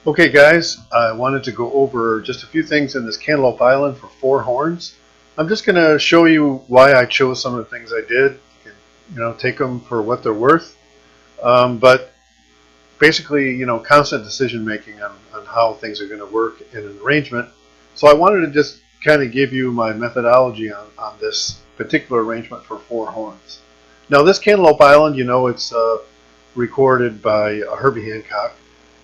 Okay, guys, I wanted to go over just a few things in this Cantaloupe Island for four horns. I'm just going to show you why I chose some of the things I did. Take them for what they're worth. But basically, constant decision making on how things are going to work in an arrangement. So I wanted to just kind of give you my methodology on this particular arrangement for four horns. Now, this Cantaloupe Island, it's recorded by Herbie Hancock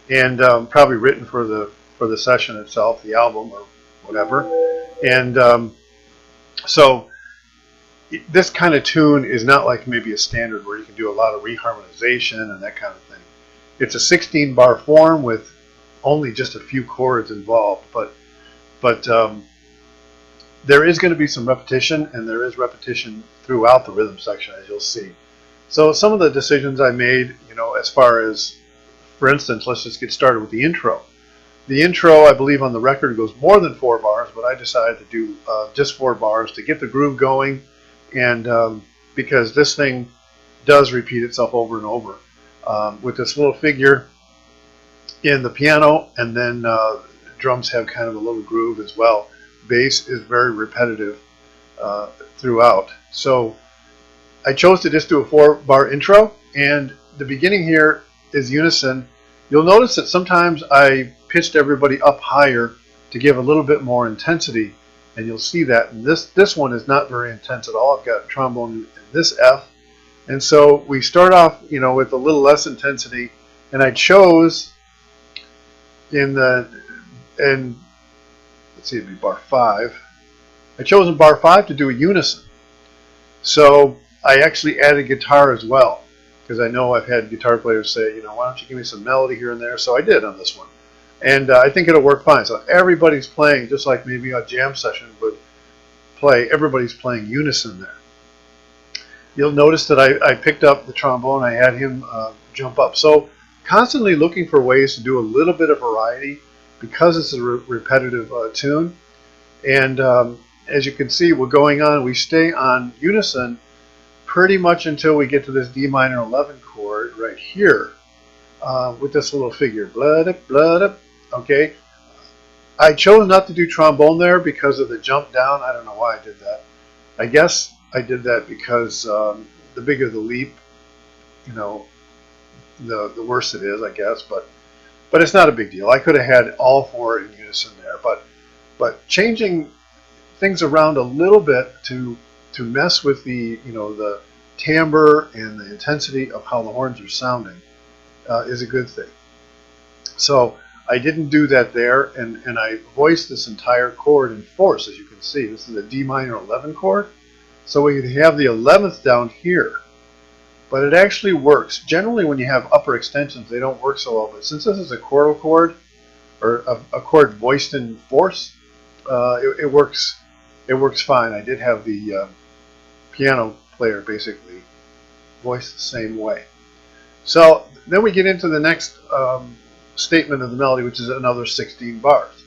and probably written for the session itself, the album or whatever. And so this kind of tune is not like maybe a standard where you can do a lot of reharmonization and that kind of thing. It's a 16 bar form with only just a few chords involved, but there is going to be some repetition, and there is repetition throughout the rhythm section, as you'll see. So some of the decisions I made, as far as, for instance, let's just get started with the intro. The intro, I believe, on the record goes more than 4 bars, but I decided to do just 4 bars to get the groove going, and because this thing does repeat itself over and over. With this little figure in the piano, and then drums have kind of a little groove as well. Bass is very repetitive throughout. So I chose to just do a 4-bar intro, and the beginning here is unison. You'll notice that sometimes I pitched everybody up higher to give a little bit more intensity, and you'll see that. And this one is not very intense at all. I've got trombone in this F, and so we start off, with a little less intensity. And I chose and let's see, it'd be bar 5. I chose in bar 5 to do a unison. So I actually added guitar as well, because I know I've had guitar players say, why don't you give me some melody here and there? So I did on this one. And I think it'll work fine. So everybody's playing, just like maybe a jam session would play, everybody's playing unison there. You'll notice that I picked up the trombone. I had him jump up. So constantly looking for ways to do a little bit of variety because it's a repetitive tune. And as you can see, we're going on. We stay on unison pretty much until we get to this D minor 11 chord right here with this little figure. Blood up, blood up. Okay. I chose not to do trombone there because of the jump down. I don't know why I did that. I guess I did that because the bigger the leap, the worse it is, I guess. But it's not a big deal. I could have had all 4 in unison there. But changing things around a little bit to mess with the the timbre and the intensity of how the horns are sounding is a good thing. So I didn't do that there, and I voiced this entire chord in fourths, as you can see. This is a D minor 11 chord. So we have the 11th down here, but it actually works. Generally, when you have upper extensions, they don't work so well. But since this is a chordal chord, or a chord voiced in fourths, it works. It works fine. I did have the piano player basically voice the same way. So then we get into the next statement of the melody, which is another 16 bars.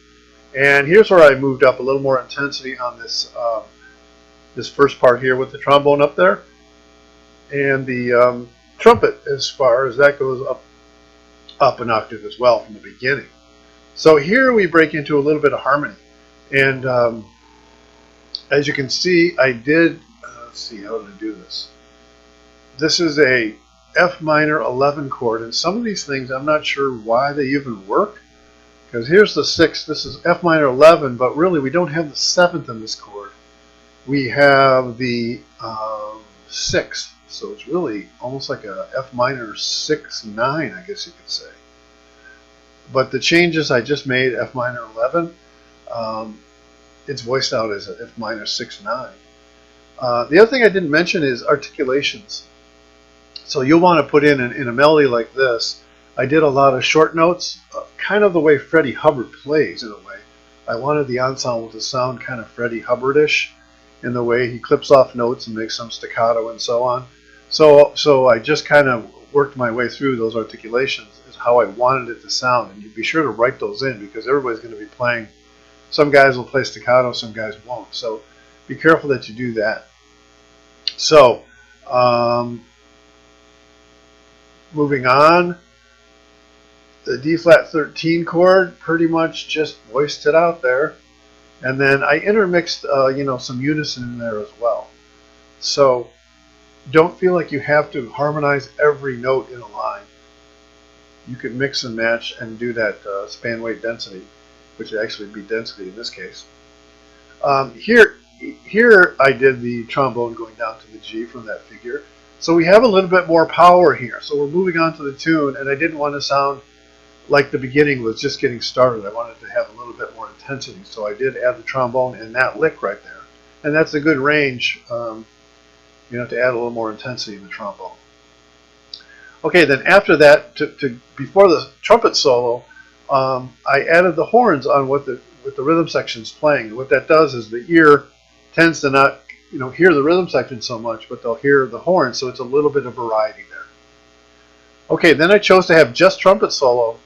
And here's where I moved up a little more intensity on this this first part here with the trombone up there, and the trumpet, as far as that goes, up an octave as well from the beginning. So here we break into a little bit of harmony, and as you can see, I did. Let's see, how did I do this? This is a F minor 11 chord, and some of these things I'm not sure why they even work, because here's the 6th. This is F minor 11, but really we don't have the 7th in this chord. We have the 6th, so it's really almost like a F minor 6-9, I guess you could say. But the changes I just made, F minor 11, it's voiced out as a F minor 6-9. The other thing I didn't mention is articulations. So you'll want to put in a melody like this. I did a lot of short notes, kind of the way Freddie Hubbard plays in a way. I wanted the ensemble to sound kind of Freddie Hubbard-ish in the way he clips off notes and makes some staccato and so on. So I just kind of worked my way through those articulations is how I wanted it to sound. And you be sure to write those in, because everybody's going to be playing. Some guys will play staccato, some guys won't. So be careful that you do that. So moving on, the D flat 13 chord, pretty much just voiced it out there. And then I intermixed, some unison in there as well. So don't feel like you have to harmonize every note in a line. You can mix and match and do that span weight density, which would actually be density in this case. Here I did the trombone going down to the G from that figure. So we have a little bit more power here. So we're moving on to the tune, and I didn't want to sound like the beginning was just getting started. I wanted to have a little bit more intensity. So I did add the trombone in that lick right there. And that's a good range, to add a little more intensity in the trombone. Okay, then after that, before the trumpet solo, I added the horns on what the rhythm section's playing. What that does is the ear tends to not hear the rhythm section so much, but they'll hear the horns, so it's a little bit of variety there. Okay, then I chose to have just trumpet solo.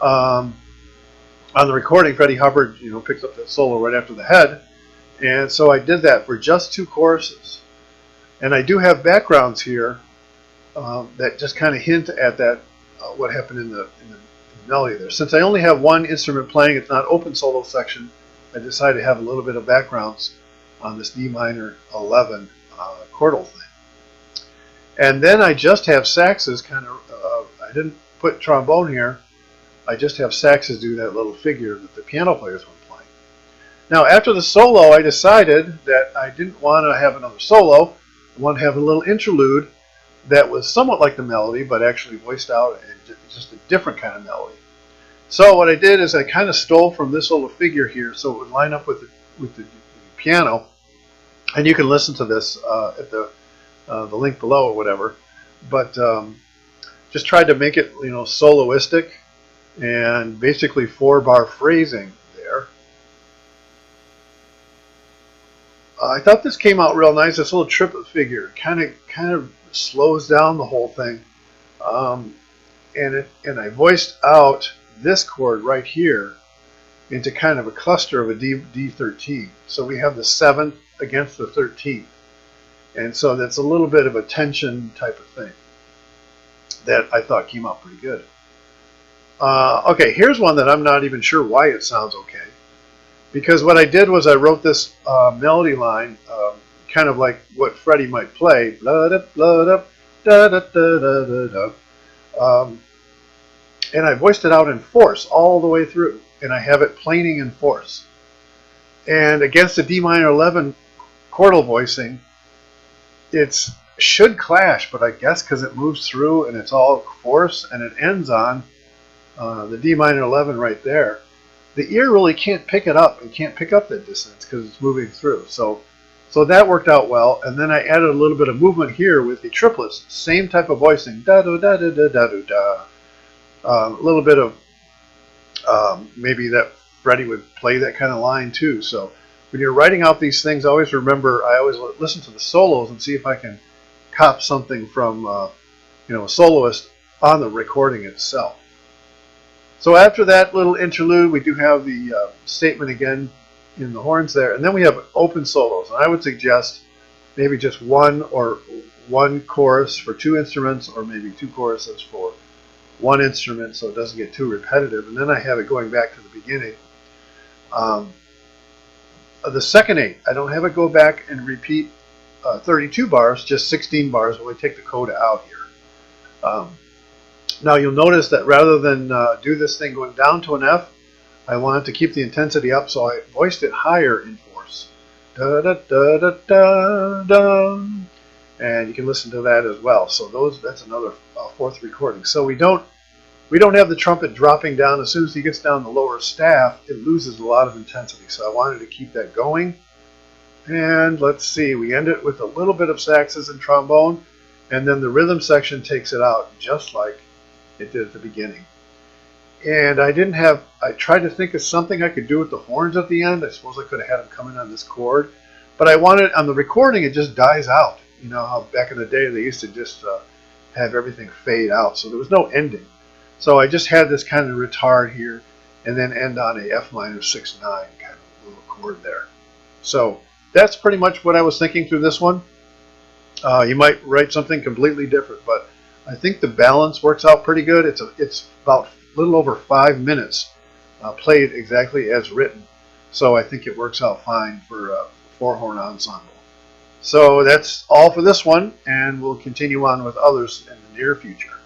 On the recording, Freddie Hubbard picks up that solo right after the head, and so I did that for just 2 choruses. And I do have backgrounds here that just kind of hint at that what happened in the melody there. Since I only have one instrument playing, it's not open solo section, I decided to have a little bit of backgrounds on this D minor 11 chordal thing. And then I just have saxes I didn't put trombone here, I just have saxes do that little figure that the piano players were playing. Now after the solo, I decided that I didn't want to have another solo, I wanted to have a little interlude that was somewhat like the melody, but actually voiced out and just a different kind of melody. So what I did is I kind of stole from this little figure here, so it would line up with the piano. And you can listen to this at the link below or whatever. But just tried to make it soloistic and basically 4-bar phrasing there. I thought this came out real nice. This little triplet figure kind of slows down the whole thing, and I voiced out this chord right here into kind of a cluster of a D13. So we have the 7th against the 13th, and so that's a little bit of a tension type of thing that I thought came out pretty good. Okay, here's one that I'm not even sure why it sounds okay, because what I did was I wrote this melody line kind of like what Freddie might play, and I voiced it out in force all the way through, and I have it planing in force. And against the D minor 11 chordal voicing, it should clash, but I guess because it moves through and it's all force and it ends on the D minor 11 right there, the ear really can't pick it up and can't pick up that dissonance because it's moving through. So that worked out well. And then I added a little bit of movement here with the triplets, same type of voicing, da da da da da da da. A little bit of maybe that Freddie would play that kind of line too. So when you're writing out these things, I always listen to the solos and see if I can cop something from a soloist on the recording itself. So after that little interlude, we do have the statement again in the horns there, and then we have open solos. And I would suggest maybe just one chorus for 2 instruments, or maybe 2 choruses for 1 instrument, so it doesn't get too repetitive. And then I have it going back to the beginning. The second 8, I don't have it go back and repeat 32 bars, just 16 bars when we take the coda out here. Now you'll notice that rather than do this thing going down to an F, I wanted to keep the intensity up, so I voiced it higher in force. Da da da da da da. And you can listen to that as well. So that's another 4th recording. So we don't have the trumpet dropping down. As soon as he gets down the lower staff, it loses a lot of intensity. So I wanted to keep that going. And let's see, we end it with a little bit of saxes and trombone, and then the rhythm section takes it out just like it did at the beginning. And I tried to think of something I could do with the horns at the end. I suppose I could have had them come in on this chord, but I wanted, on the recording, it just dies out. You know how back in the day they used to just have everything fade out, so there was no ending. So I just had this kind of retard here, and then end on a F minor 6/9 kind of little chord there. So that's pretty much what I was thinking through this one. You might write something completely different, but I think the balance works out pretty good. It's about little over 5 minutes, played exactly as written. So I think it works out fine for a four-horn ensemble. So that's all for this one, and we'll continue on with others in the near future.